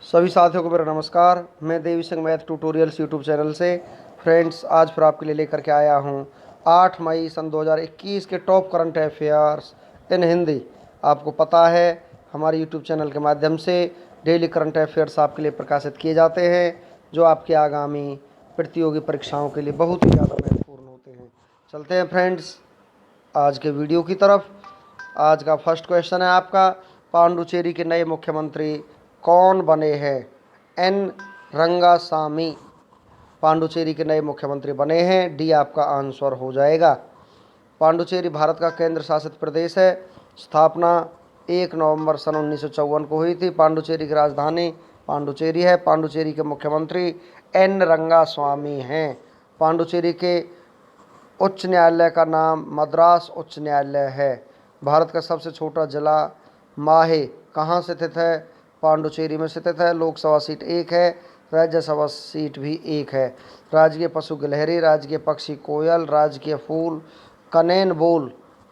सभी साथियों को मेरा नमस्कार। मैं Devi Singh math tutorials YouTube channel से फ्रेंड्स आज फिर आपके लिए लेकर के आया हूं 8 मई सन 2021 के top current affairs in Hindi. आपको पता है हमारे यूट्यूब चैनल के माध्यम से डेली करंट अफेयर्स आपके लिए प्रकाशित किए जाते हैं जो आपके आगामी प्रतियोगी परीक्षाओं के लिए बहुत ही ज़्यादा महत्वपूर्ण होते हैं। चलते हैं फ्रेंड्स आज के वीडियो की तरफ। आज का फर्स्ट क्वेश्चन है आपका, पांडुचेरी के नए मुख्यमंत्री कौन बने हैं? एन रंगासामी पांडुचेरी के नए मुख्यमंत्री बने हैं। डी आपका आंसर हो जाएगा। पांडुचेरी भारत का केंद्र शासित प्रदेश है। स्थापना 1 नवंबर सन 1954 को हुई थी। पांडुचेरी की राजधानी पांडुचेरी है। पांडुचेरी के मुख्यमंत्री एन रंगास्वामी हैं। पांडुचेरी के उच्च न्यायालय का नाम मद्रास उच्च न्यायालय है। भारत का सबसे छोटा जिला माहे कहाँ स्थित है? पांडुचेरी में स्थित है। लोकसभा सीट 1 है, राज्यसभा सीट भी 1 है। राजकीय पशु गिलहरी, राजकीय पक्षी कोयल, राजकीय फूल कनेन बोल,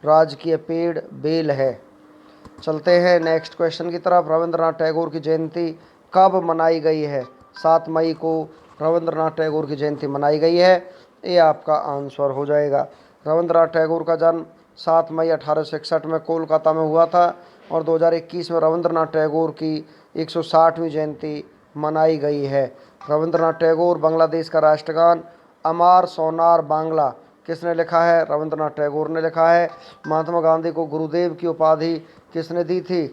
राजकीय पेड़ बेल है। चलते हैं नेक्स्ट क्वेश्चन की तरफ। रविंद्रनाथ टैगोर की जयंती कब मनाई गई है? 7 मई को रविंद्रनाथ टैगोर की जयंती मनाई गई है। ये आपका आंसर हो जाएगा। रविंद्रनाथ टैगोर का जन्म 7 मई 1861 में कोलकाता में हुआ था और 2021 में रविंद्रनाथ टैगोर की 160वीं जयंती मनाई गई है। रविंद्रनाथ टैगोर बांग्लादेश का राष्ट्रगान अमार सोनार बांग्ला किसने लिखा है? रविंद्रनाथ टैगोर ने लिखा है। महात्मा गांधी को गुरुदेव की उपाधि किसने दी थी?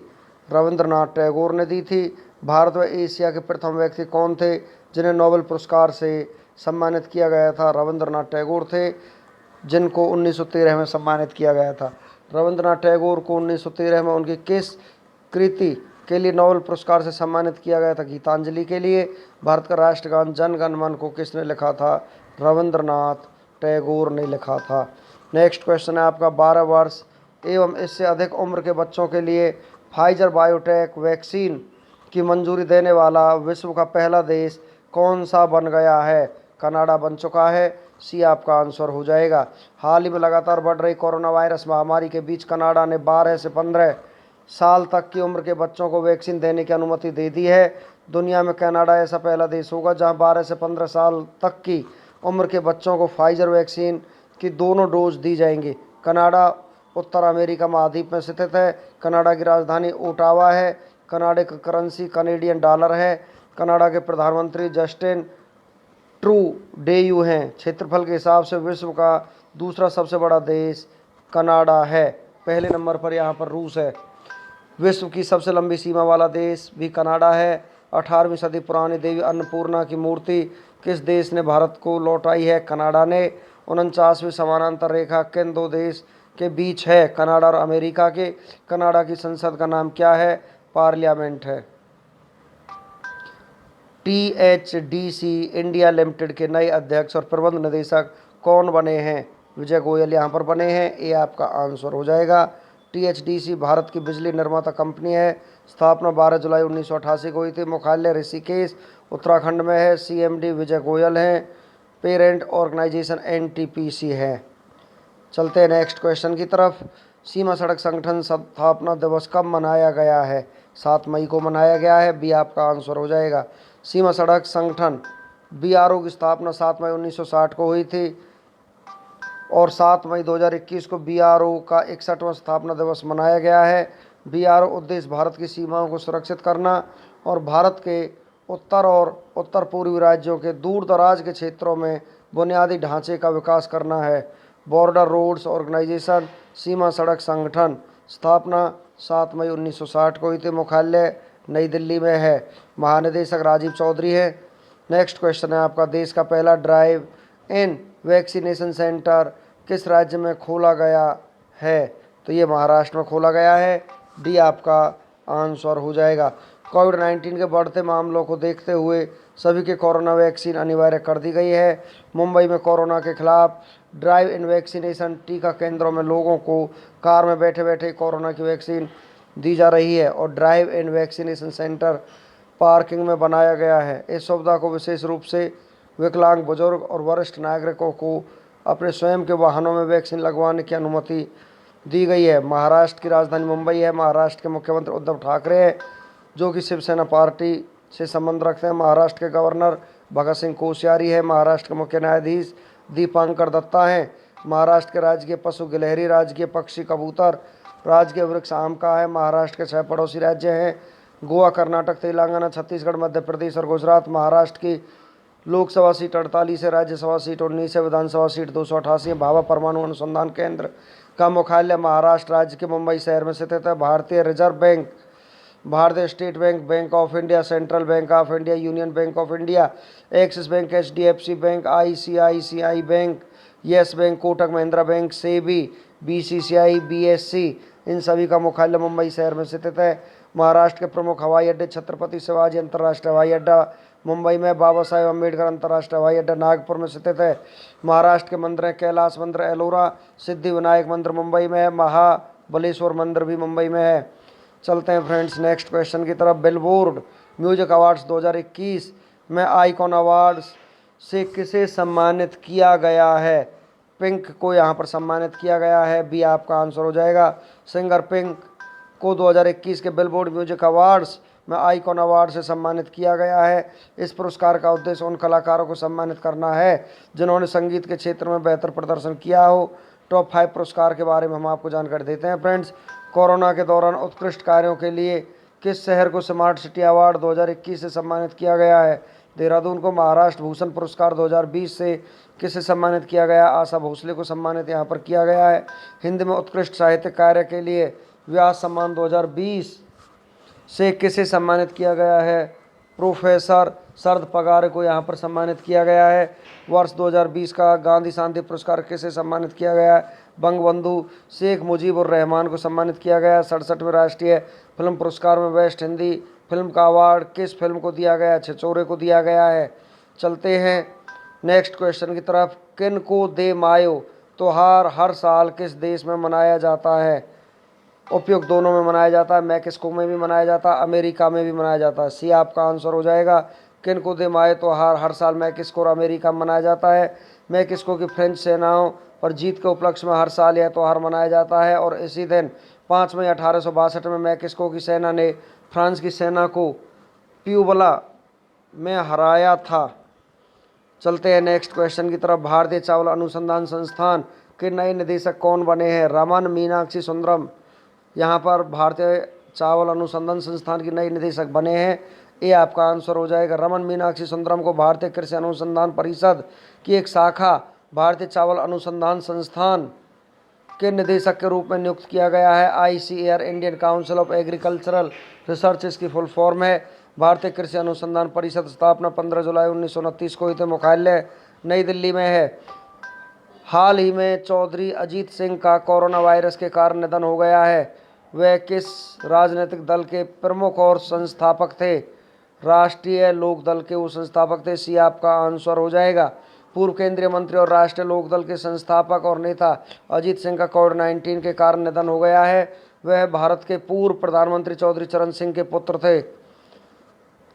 रविंद्रनाथ टैगोर ने दी थी। भारत व एशिया के प्रथम व्यक्ति कौन थे जिन्हें नोबेल पुरस्कार से सम्मानित किया गया था? रविंद्रनाथ टैगोर थे, जिनको 1913 में सम्मानित किया गया था। रविंद्रनाथ टैगोर को 1913 में उनकी किस कृति के लिए नोबेल पुरस्कार से सम्मानित किया गया था? गीतांजलि के लिए। भारत का राष्ट्रगान जन गण मन को किसने लिखा था? रविंद्रनाथ टैगोर ने लिखा था। नेक्स्ट क्वेश्चन है आपका, 12 वर्ष एवं इससे अधिक उम्र के बच्चों के लिए फाइजर बायोटेक वैक्सीन की मंजूरी देने वाला विश्व का पहला देश कौन सा बन गया है? कनाडा बन चुका है। सी आपका आंसर हो जाएगा। हाल ही में लगातार बढ़ रही कोरोना वायरस महामारी के बीच कनाडा ने 12 से 15 साल तक की उम्र के बच्चों को वैक्सीन देने की अनुमति दे दी है। दुनिया में कनाडा ऐसा पहला देश होगा जहां 12 से 15 साल तक की उम्र के बच्चों को फाइजर वैक्सीन की दोनों डोज दी जाएंगी। कनाडा उत्तर अमेरिका महाद्वीप में स्थित है। कनाडा की राजधानी ओटावा है। कनाडा की करेंसी कनेडियन डॉलर है। कनाडा के प्रधानमंत्री जस्टिन ट्रूडेयू हैं। क्षेत्रफल के हिसाब से विश्व का दूसरा सबसे बड़ा देश कनाडा है। पहले नंबर पर यहाँ पर रूस है। विश्व की सबसे लंबी सीमा वाला देश भी कनाडा है। 18वीं सदी पुरानी देवी अन्नपूर्णा की मूर्ति किस देश ने भारत को लौटाई है? कनाडा ने। 49वीं समानांतर रेखा किन दो देश के बीच है? कनाडा और अमेरिका के। कनाडा की संसद का नाम क्या है? पार्लियामेंट है। THDC इंडिया लिमिटेड के नए अध्यक्ष और प्रबंध निदेशक कौन बने हैं? विजय गोयल यहाँ पर बने हैं। ये आपका आंसर हो जाएगा। THDC भारत की बिजली निर्माता कंपनी है। स्थापना 12 जुलाई 1988 को हुई थी। मुख्यालय ऋषिकेश उत्तराखंड में है। CMD विजय गोयल हैं। पेरेंट ऑर्गेनाइजेशन NTPC है। चलते हैं नेक्स्ट क्वेश्चन की तरफ। सीमा सड़क संगठन स्थापना दिवस कब मनाया गया है? 7 मई को मनाया गया है। बी आपका आंसर हो जाएगा। सीमा सड़क संगठन BRO की स्थापना 7 मई 1960 को हुई थी और 7 मई 2021 को BRO का 61वां स्थापना दिवस मनाया गया है। BRO उद्देश्य भारत की सीमाओं को सुरक्षित करना और भारत के उत्तर और उत्तर पूर्वी राज्यों के दूर दराज के क्षेत्रों में बुनियादी ढांचे का विकास करना है। बॉर्डर रोड्स ऑर्गेनाइजेशन सीमा सड़क संगठन स्थापना 7 मई 1960 को हुई थी। मुख्यालय नई दिल्ली में है। महानिदेशक राजीव चौधरी है। नेक्स्ट क्वेश्चन है आपका, देश का पहला ड्राइव इन वैक्सीनेशन सेंटर किस राज्य में खोला गया है? तो ये महाराष्ट्र में खोला गया है। डी आपका आंसर हो जाएगा। कोविड-19 के बढ़ते मामलों को देखते हुए सभी के कोरोना वैक्सीन अनिवार्य कर दी गई है। मुंबई में कोरोना के खिलाफ ड्राइव इन वैक्सीनेशन टीका केंद्रों में लोगों को कार में बैठे बैठे कोरोना की वैक्सीन दी जा रही है और drive in vaccination centre parking में बनाया गया है। इस सुविधा को विशेष रूप से विकलांग, बुजुर्ग और वरिष्ठ नागरिकों को अपने स्वयं के वाहनों में वैक्सीन लगवाने की अनुमति दी गई है। महाराष्ट्र की राजधानी मुंबई है। महाराष्ट्र के मुख्यमंत्री उद्धव ठाकरे हैं जो कि शिवसेना पार्टी से संबंध रखते हैं। महाराष्ट्र के गवर्नर भगत सिंह कोश्यारी है। महाराष्ट्र के मुख्य न्यायाधीश दीपांकर दत्ता हैं। महाराष्ट्र के राजकीय पशु गिलहरी, राजकीय पक्षी कबूतर, राजकीय वृक्ष आम का है। महाराष्ट्र के 6 पड़ोसी राज्य हैं गोवा, कर्नाटक, तेलंगाना, छत्तीसगढ़, मध्य प्रदेश और गुजरात। महाराष्ट्र की लोकसभा सीट 48 है, राज्यसभा सीट 19 है, विधानसभा सीट 288 है। भाभा परमाणु अनुसंधान केंद्र का मुख्यालय महाराष्ट्र राज्य के मुंबई शहर में स्थित है। भारतीय रिजर्व बैंक, भारतीय state bank, bank of India, central bank of India, union bank of India, axis bank, HDFC bank, ICICI bank, yes bank, Kotak Mahindra bank, SEBI, BCCI, BSC, इन सभी का मुख्यालय मुंबई शहर में स्थित है। महाराष्ट्र के प्रमुख हवाई अड्डे छत्रपति शिवाजी अंतर्राष्ट्रीय हवाई अड्डा मुंबई में, बाबा साहेब अम्बेडकर अंतर्राष्ट्रीय हवाई अड्डा नागपुर में स्थित है। महाराष्ट्र के मंदिर हैं कैलाश मंदिर एलोरा, सिद्धि विनायक मंदिर मुंबई में है, महाबलेश्वर मंदिर भी मुंबई में है। चलते हैं फ्रेंड्स नेक्स्ट क्वेश्चन की तरफ। बिलबोर्ड म्यूजिक अवार्ड्स 2021 में आइकॉन अवार्ड्स से किसे सम्मानित किया गया है? पिंक को यहाँ पर सम्मानित किया गया है, बी आपका आंसर हो जाएगा। सिंगर पिंक को 2021 के बिलबोर्ड म्यूजिक अवार्ड्स में आइकॉन अवार्ड से सम्मानित किया गया है। इस पुरस्कार का उद्देश्य उन कलाकारों को सम्मानित करना है जिन्होंने संगीत के क्षेत्र में बेहतर प्रदर्शन किया हो। टॉप 5 पुरस्कार के बारे में हम आपको जानकारी देते हैं फ्रेंड्स। कोरोना के दौरान उत्कृष्ट कार्यों के लिए किस शहर को स्मार्ट सिटी अवार्ड 2021 से सम्मानित किया गया है? देहरादून को। महाराष्ट्र भूषण पुरस्कार 2020 से किसे सम्मानित किया गया? आशा भोसले को सम्मानित यहाँ पर किया गया है। हिंदी में उत्कृष्ट साहित्यिक कार्य के लिए व्यास सम्मान 2020 से किसे सम्मानित किया गया है? प्रोफेसर शरद पगार को यहाँ पर सम्मानित किया गया है। वर्ष 2020 का गांधी शांति पुरस्कार किसे सम्मानित किया गया है? बंगबंधु शेख मुजीबुर रहमान को सम्मानित किया गया। 67वें राष्ट्रीय फिल्म पुरस्कार में बेस्ट हिंदी फिल्म का अवार्ड किस फिल्म को दिया गया? छिछोरे को दिया गया है। चलते हैं नेक्स्ट क्वेश्चन की तरफ। किनको दे मायो त्योहार हर साल किस देश में मनाया जाता है? उपयुक्त दोनों में मनाया जाता है। मैक्सिको में भी मनाया जाता है, अमेरिका में भी मनाया जाता है। सी आपका आंसर हो जाएगा। किनको दे मायो त्योहार हर साल मैक्सिको और अमेरिका में मनाया जाता है। मैक्सिको की फ्रेंच सेनाओं पर जीत के उपलक्ष्य में हर साल यह त्यौहार मनाया जाता है और इसी दिन 5 मई 1862 में मैक्सिको की सेना ने फ्रांस की सेना को प्यूबला में हराया था। चलते हैं नेक्स्ट क्वेश्चन की तरफ। भारतीय चावल अनुसंधान संस्थान के नए निदेशक कौन बने हैं? रमन मीनाक्षी सुंदरम यहाँ पर भारतीय चावल अनुसंधान संस्थान की नई निदेशक बने हैं। ये आपका आंसर हो जाएगा। रमन मीनाक्षी सुंदरम को भारतीय कृषि अनुसंधान परिषद की एक शाखा भारतीय चावल अनुसंधान संस्थान के निदेशक के रूप में नियुक्त किया गया है। ICAR Indian council of agricultural research इसकी फुल फॉर्म है। भारतीय कृषि अनुसंधान परिषद स्थापना 15 जुलाई 1929 को हुई थी। मुख्यालय नई दिल्ली में है। हाल ही में चौधरी अजीत सिंह का कोरोना वायरस के कारण निधन हो गया है। वह किस राजनीतिक दल के प्रमुख और संस्थापक थे? राष्ट्रीय लोक दल के वो संस्थापक थे। सी आपका आंसर हो जाएगा। पूर्व केंद्रीय मंत्री और राष्ट्रीय लोक दल के संस्थापक और नेता अजीत सिंह का कोविड-19 के कारण निधन हो गया है। वह भारत के पूर्व प्रधानमंत्री चौधरी चरण सिंह के पुत्र थे।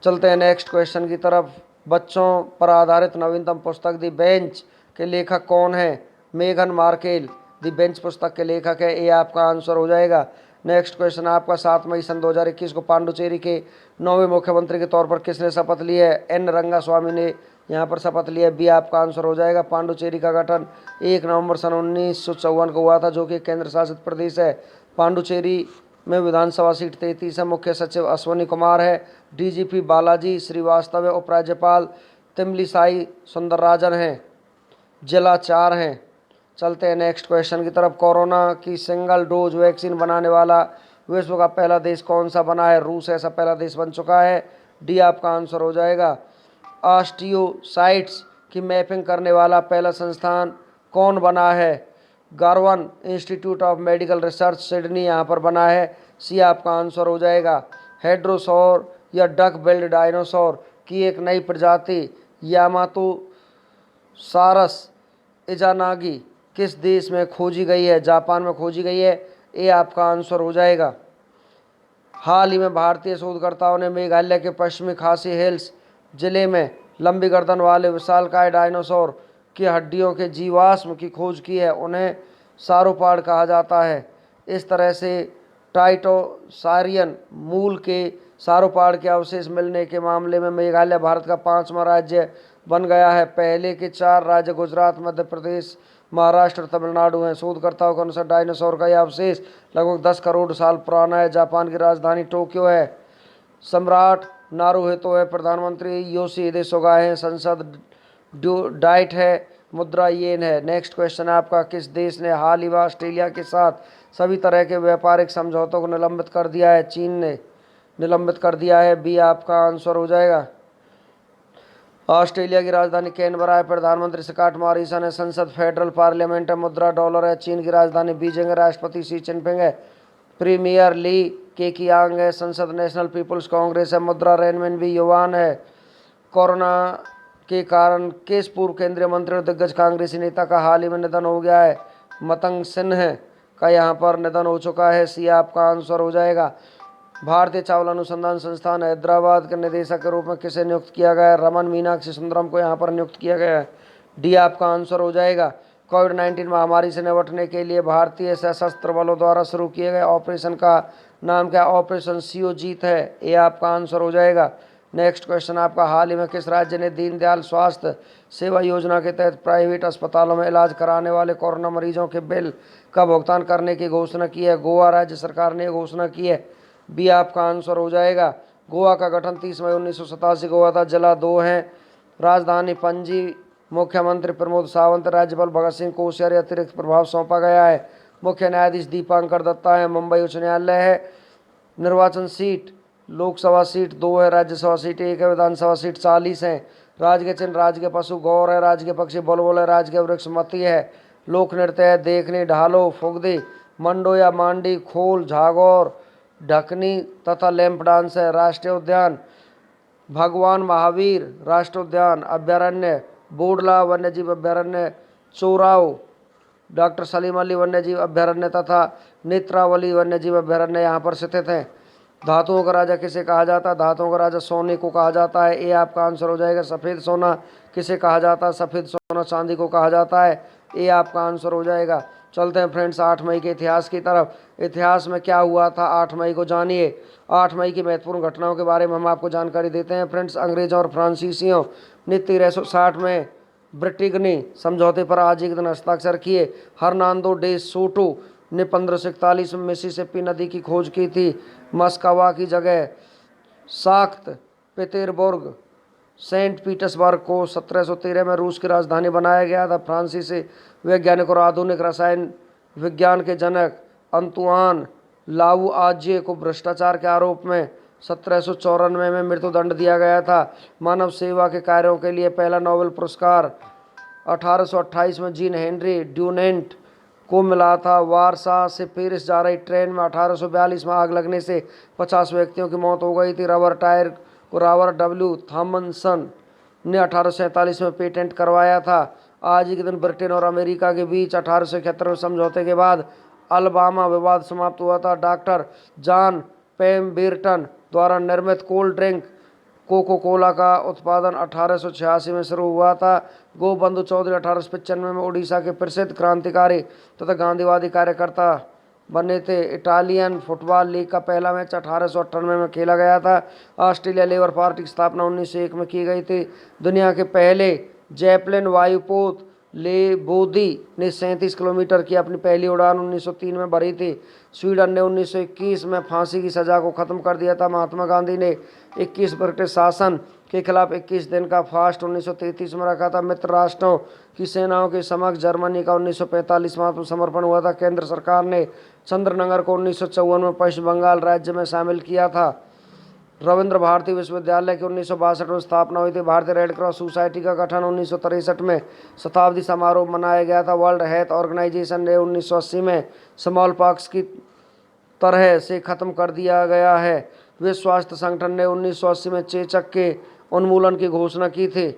चलते हैं नेक्स्ट क्वेश्चन की तरफ। बच्चों पर आधारित नवीनतम पुस्तक दी बेंच के लेखक कौन है? मेगन मार्केल दी बेंच पुस्तक के लेखक है। ये आपका आंसर हो जाएगा। नेक्स्ट क्वेश्चन आपका 7 मई सन 2021 को पांडुचेरी के 9वें मुख्यमंत्री के तौर पर किसने शपथ ली है? एन रंगास्वामी ने यहाँ पर शपथ ली है। बी आपका आंसर हो जाएगा। पांडुचेरी का गठन 1 नवंबर सन 1954 को हुआ था, जो कि केंद्र शासित प्रदेश है। पांडुचेरी में विधानसभा सीट 33 है। मुख्य सचिव अश्वनी कुमार है। DGP बालाजी श्रीवास्तव है। उपराज्यपाल तिमलिसाई सुंदरराजन हैं। जिला 4 हैं। चलते हैं नेक्स्ट क्वेश्चन की तरफ। कोरोना की सिंगल डोज वैक्सीन बनाने वाला विश्व का पहला देश कौन सा बना है? रूस ऐसा पहला देश बन चुका है। डी आपका आंसर हो जाएगा। ऑस्टियोसाइट्स की मैपिंग करने वाला पहला संस्थान कौन बना है? Garvan Institute of Medical Research Sydney यहाँ पर बना है। सी आपका आंसर हो जाएगा। हेड्रोसौर या डक बिल्ड डायनासोर की एक नई प्रजाति यामातो सारस इजानागी किस देश में खोजी गई है? जापान में खोजी गई है। ये आपका आंसर हो जाएगा। हाल ही में भारतीय शोधकर्ताओं ने मेघालय के पश्चिमी खासी हिल्स जिले में लंबी गर्दन वाले विशालकाय डायनासोर की हड्डियों के जीवाश्म की खोज की है। उन्हें सारोपाड कहा जाता है। इस तरह से टाइटोसारियन मूल के सारो पहाड़ के अवशेष मिलने के मामले में मेघालय भारत का 5वां राज्य बन गया है। पहले के 4 राज्य गुजरात, मध्य प्रदेश, महाराष्ट्र और तमिलनाडु हैं। शोधकर्ताओं के अनुसार डायनासोर का यह अवशेष लगभग 10 करोड़ साल पुराना है। जापान की राजधानी टोक्यो है। सम्राट नारुहितो है। प्रधानमंत्री योशिहिदे सुगा है। संसद डाइट है। मुद्रा येन है। नेक्स्ट क्वेश्चन है आपका, किस देश ने हाल ही में ऑस्ट्रेलिया के साथ सभी तरह के व्यापारिक समझौतों को निलंबित कर दिया है? चीन ने निलंबित कर दिया है। बी आपका आंसर हो जाएगा। ऑस्ट्रेलिया की राजधानी कैनबरा है। प्रधानमंत्री स्कॉट मॉरिसन है। संसद फेडरल पार्लियामेंट है। मुद्रा डॉलर है। चीन की राजधानी बीजिंग है। राष्ट्रपति शी जिनपिंग है। प्रीमियर ली केकियांग है। संसद नेशनल पीपुल्स कांग्रेस है। मुद्रा रेनमिनबी युवान है। कोरोना के कारण किस पूर्व केंद्रीय मंत्री और दिग्गज कांग्रेसी नेता का हाल ही में निधन हो गया है? मतंग सिन्हा का यहाँ पर निधन हो चुका है। सी आपका आंसर हो जाएगा। भारतीय चावल अनुसंधान संस्थान हैदराबाद के निदेशक के रूप में किसे नियुक्त किया गया है? रमन मीनाक्षी सुंदरम को यहाँ पर नियुक्त किया गया है। डी आपका आंसर हो जाएगा। कोविड-19 महामारी से निपटने के लिए भारतीय सशस्त्र बलों द्वारा शुरू किए गए ऑपरेशन का नाम क्या? ऑपरेशन सियोजीत है। ए आपका आंसर हो जाएगा। नेक्स्ट क्वेश्चन आपका, हाल ही में किस राज्य ने दीनदयाल स्वास्थ्य सेवा योजना के तहत प्राइवेट अस्पतालों में इलाज कराने वाले कोरोना मरीजों के बिल का भुगतान करने की घोषणा की है? गोवा राज्य सरकार ने घोषणा की है। बी आपका आंसर हो जाएगा। गोवा का गठन 30 मई 1987 को हुआ था। जिला 2 हैं। राजधानी पणजी। मुख्यमंत्री प्रमोद सावंत। राज्यपाल भगत सिंह कोश्यारी अतिरिक्त प्रभाव सौंपा गया है। मुख्य न्यायाधीश दीपांकर दत्ता है। मुंबई उच्च न्यायालय है। निर्वाचन सीट लोकसभा सीट 2 है। राज्यसभा सीट 1 है। विधानसभा सीट 40 है। राजकीय चिन्ह राजकीय पशु गौर है। राजकीय पक्षी बुलबुल है। राजकीय वृक्ष मती है। लोक नृत्य है देखनी, ढालो, फुगदी, मंडो या मांडी, खोल, झागौर, ढकनी तथा लैंप डांस है। राष्ट्रीय उद्यान भगवान महावीर राष्ट्रीय उद्यान अभ्यारण्य, बोडला वन्यजीव अभ्यारण्य, चोराव डॉक्टर सलीम अली वन्यजीव अभ्यारण्य तथा नेत्रावली वन्यजीव अभ्यारण्य यहाँ पर स्थित हैं। धातुओं का राजा किसे कहा जाता है? धातुओं का राजा सोने को कहा जाता है। ए आपका आंसर हो जाएगा। सफ़ेद सोना किसे कहा जाता है? सफ़ेद सोना चांदी को कहा जाता है। ए आपका आंसर हो जाएगा। चलते हैं फ्रेंड्स 8 मई के इतिहास की तरफ। इतिहास में क्या हुआ था 8 मई को जानिए। 8 मई की महत्वपूर्ण घटनाओं के बारे में हम आपको जानकारी देते हैं फ्रेंड्स। अंग्रेजों और फ्रांसीसियों ने 1360 में ब्रिटिगनी समझौते पर आज एक दिन हस्ताक्षर किए। हर्नांडो डे सोटो ने 1541 में मिसिसिपी नदी की खोज की थी। मस्कवा की जगह साख्त पेतेरबुर्ग सेंट पीटर्सबर्ग को 1713 में रूस की राजधानी बनाया गया था। फ्रांसीसी वैज्ञानिक और आधुनिक रसायन विज्ञान के जनक अंतुआन लावुआजिए को भ्रष्टाचार के आरोप में 1794 में मृत्युदंड दिया गया था। मानव सेवा के कार्यों के लिए पहला नोबेल पुरस्कार 1828 में जीन हेनरी ड्यूनेंट को मिला था। वारसा से पेरिस जा रही ट्रेन में 1842 में आग लगने से 50 व्यक्तियों की मौत हो गई थी। रबर टायर को रॉबर्ट डब्ल्यू थॉमसन ने 1847 में पेटेंट करवाया था। आज ही के दिन ब्रिटेन और अमेरिका के बीच 1871 में समझौते के बाद अलबामा विवाद समाप्त हुआ था। डॉक्टर जॉन पेम्बरटन द्वारा निर्मित कोल्ड ड्रिंक कोको कोला का उत्पादन 1886 में शुरू हुआ था। गोबंधु चौधरी 1895 में उड़ीसा के प्रसिद्ध क्रांतिकारी तथा गांधीवादी कार्यकर्ता बने थे। इटालियन फुटबॉल लीग का पहला मैच 1898 में खेला गया था। ऑस्ट्रेलिया लेबर पार्टी की स्थापना 1901 में की गई थी। दुनिया के पहले जैपलिन वायुपोत लेबोदी ने 37 किलोमीटर की अपनी पहली उड़ान 1903 में भरी थी। स्वीडन ने 1921 में फांसी की सज़ा को ख़त्म कर दिया था। महात्मा गांधी ने 21 ब्रिटिश शासन के खिलाफ 21 दिन का फास्ट 1933 में रखा था। मित्र राष्ट्रों की सेनाओं के समक्ष जर्मनी का 1945 में आत्मसमर्पण हुआ था। केंद्र सरकार ने चंद्रनगर को 1954 में पश्चिम बंगाल राज्य में शामिल किया था। रविंद्र भारती विश्वविद्यालय की 1962 में स्थापना हुई थी। भारतीय रेड क्रॉस सोसाइटी का गठन 1963 में शताब्दी समारोह मनाया गया था। वर्ल्ड हेल्थ ऑर्गेनाइजेशन ने 1980 में स्मॉल पॉक्स की तरह से ख़त्म कर दिया गया है। विश्व स्वास्थ्य संगठन ने 1980 में चेचक के उन्मूलन की घोषणा की थी।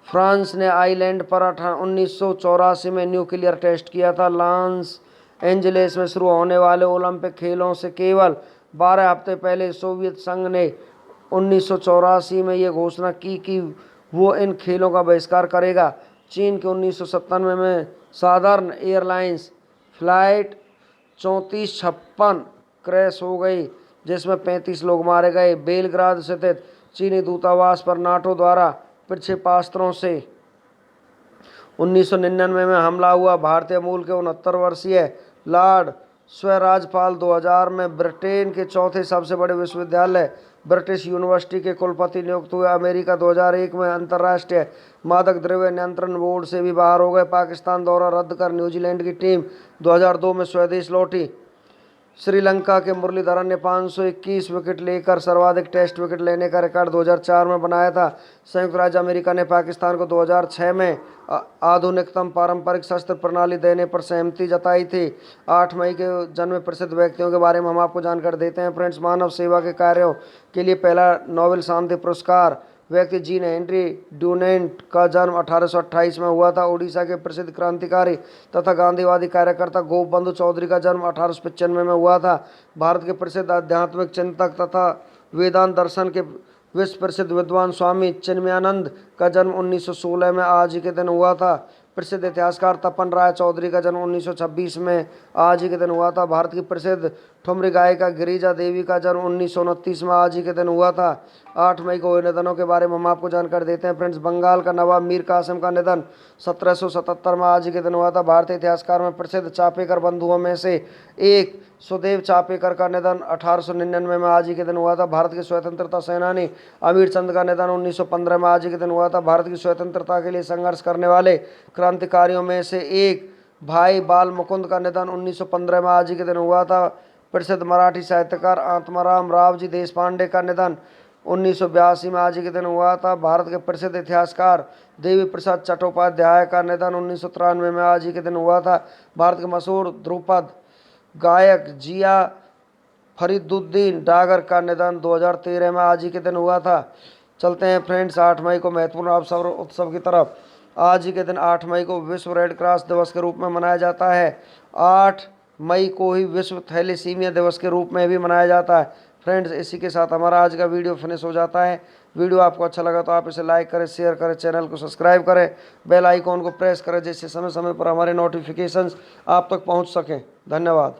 फ्रांस ने आइलैंड पर 1984 में न्यूक्लियर टेस्ट किया था। लॉस एंजलिस में शुरू होने वाले ओलंपिक खेलों से केवल 12 हफ्ते पहले सोवियत संघ ने 1984 में ये घोषणा की कि वो इन खेलों का बहिष्कार करेगा। चीन के 1997 में सादर्न एयरलाइंस फ्लाइट 3456 क्रैश हो गई। जिसमें 35 लोग मारे गए। बेलग्राद स्थित चीनी दूतावास पर नाटो द्वारा प्रक्षेपास्त्रों से 1999 में हमला हुआ। भारतीय मूल के 69 वर्षीय लॉर्ड स्वराजपाल 2000 में ब्रिटेन के चौथे सबसे बड़े विश्वविद्यालय ब्रिटिश यूनिवर्सिटी के कुलपति नियुक्त हुए। अमेरिका 2001 में अंतर्राष्ट्रीय मादक द्रव्य नियंत्रण बोर्ड से भी बाहर हो गए। पाकिस्तान दौरा रद्द कर न्यूजीलैंड की टीम 2002 में स्वदेश लौटी। श्रीलंका के मुरलीधरन ने 521 विकेट लेकर सर्वाधिक टेस्ट विकेट लेने का रिकॉर्ड 2004 में बनाया था। संयुक्त राज्य अमेरिका ने पाकिस्तान को 2006 में आधुनिकतम पारंपरिक शस्त्र प्रणाली देने पर सहमति जताई थी। 8 मई के जन्मे प्रसिद्ध व्यक्तियों के बारे में हम आपको जानकारी देते हैं फ्रेंड्स। मानव सेवा के कार्यों के लिए पहला नोबेल शांति पुरस्कार व्यक्ति जीन हेनरी ड्यूनेंट का जन्म 1828 में हुआ था। उड़ीसा के प्रसिद्ध क्रांतिकारी तथा गांधीवादी कार्यकर्ता गोपबंधु चौधरी का जन्म 1895 में हुआ था। भारत के प्रसिद्ध आध्यात्मिक चिंतक तथा वेदांत दर्शन के विश्व प्रसिद्ध विद्वान स्वामी चिन्मयानंद का जन्म 1916 में आज ही के दिन हुआ था। प्रसिद्ध इतिहासकार तपन राय चौधरी का जन्म 1926 में आज ही के दिन हुआ था। भारत की प्रसिद्ध ठुमरी गायिका गिरिजा देवी का जन्म 1929 में आज ही के दिन हुआ था। 8 मई को हुए निधनों के बारे में हम आपको जानकारी देते हैं फ्रेंड्स। बंगाल का नवाब मीर कासिम का निधन 1777 में आज ही के दिन हुआ था। भारतीय इतिहासकार में प्रसिद्ध चापेकर बंधुओं में से एक सुदेव चापेकर का निधन 1899 में आज ही के दिन हुआ था। भारत के स्वतंत्रता सेनानी अमीर चंद का निधन 1915 में आज ही के दिन हुआ था। भारत की स्वतंत्रता के लिए संघर्ष करने वाले क्रांतिकारियों में से एक भाई बाल मुकुंद का निधन 1915 में आज ही के दिन हुआ था। प्रसिद्ध मराठी साहित्यकार आत्माराम रावजी देशपांडे का निधन 1982 में आज ही के दिन हुआ था। भारत के प्रसिद्ध इतिहासकार देवी प्रसाद चट्टोपाध्याय का निधन 1993 में आज ही के दिन हुआ था। भारत के मशहूर ध्रुपद गायक जिया फरीदुद्दीन डागर का निधन 2013 में आज ही के दिन हुआ था। चलते हैं फ्रेंड्स 8 मई को महत्वपूर्ण अवसर उत्सव की तरफ। आज ही के दिन 8 मई को विश्व रेड क्रॉस दिवस के रूप में मनाया जाता है। 8 मई को ही विश्व थैलेसीमिया दिवस के रूप में भी मनाया जाता है। फ्रेंड्स इसी के साथ हमारा आज का वीडियो फिनिश हो जाता है। वीडियो आपको अच्छा लगा तो आप इसे लाइक करें, शेयर करें, चैनल को सब्सक्राइब करें, बेल आइकॉन को प्रेस करें जिससे समय समय पर हमारे नोटिफिकेशंस आप तक पहुंच सकें। धन्यवाद।